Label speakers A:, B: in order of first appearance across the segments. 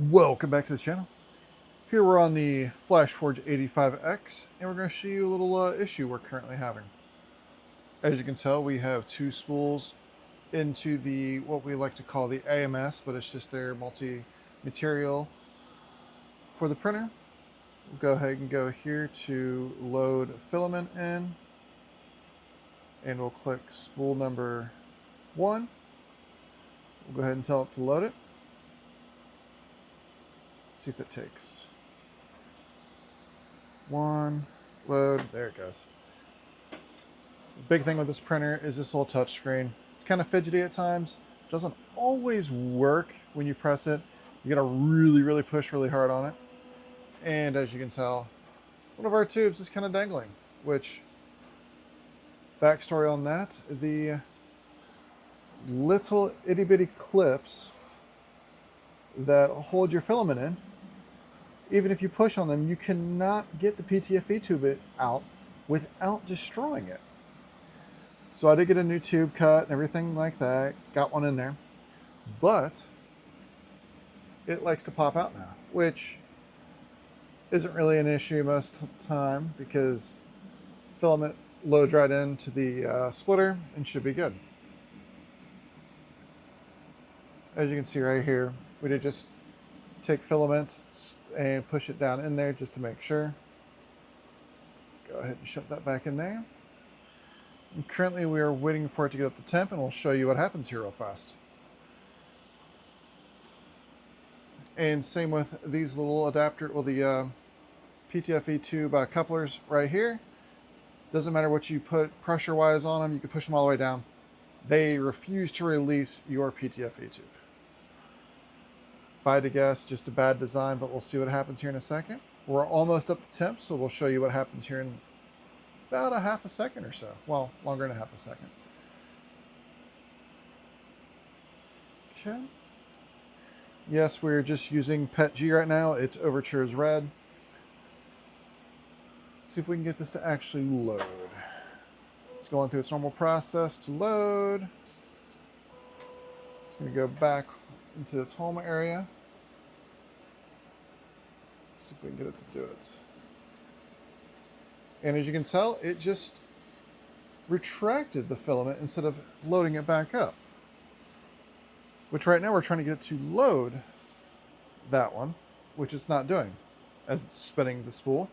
A: Welcome back to the channel. Here we're on the Flashforge AD5X, and we're going to show you a little issue we're currently having. As you can tell, we have two spools into the what we like to call the AMS, but it's just their multi-material for the printer. We'll go ahead and go here to load filament in, and we'll click spool number 1. We'll go ahead and tell it to load it. See if it takes. 1, load, there it goes. The big thing with this printer is this little touch screen. It's kind of fidgety at times. It doesn't always work when you press it. You gotta really push really hard on it. And as you can tell, one of our tubes is kind of dangling, which, backstory on that, the little itty bitty clips that hold your filament in, even if you push on them, you cannot get the PTFE tube out without destroying it. So I did get a new tube cut and everything like that, got one in there, but it likes to pop out now, which isn't really an issue most of the time because filament loads right into the splitter and should be good. As you can see right here, we did just take filament and push it down in there just to make sure. Go ahead and shove that back in there. And currently we are waiting for it to get up to temp, and we'll show you what happens here real fast. And same with these little adapter, well, the PTFE tube couplers right here. Doesn't matter what you put pressure-wise on them, you can push them all the way down. They refuse to release your PTFE tube. If I had to guess, just a bad design, but we'll see what happens here in a second. We're almost up to temp, so we'll show you what happens here in about a half a second or so. Well, longer than a half a second. Okay. Yes, we're just using PETG right now. It's Overture is red. Let's see if we can get this to actually load. It's going through its normal process to load. It's going to go back into its home area. Let's see if we can get it to do it. And as you can tell, it just retracted the filament instead of loading it back up. Which right now we're trying to get it to load that one, which it's not doing as it's spinning the spool.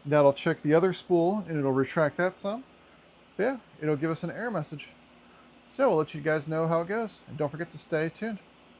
A: Now it'll check the other spool and it'll retract that some. But yeah, it'll give us an error message. So we'll let you guys know how it goes. And don't forget to stay tuned.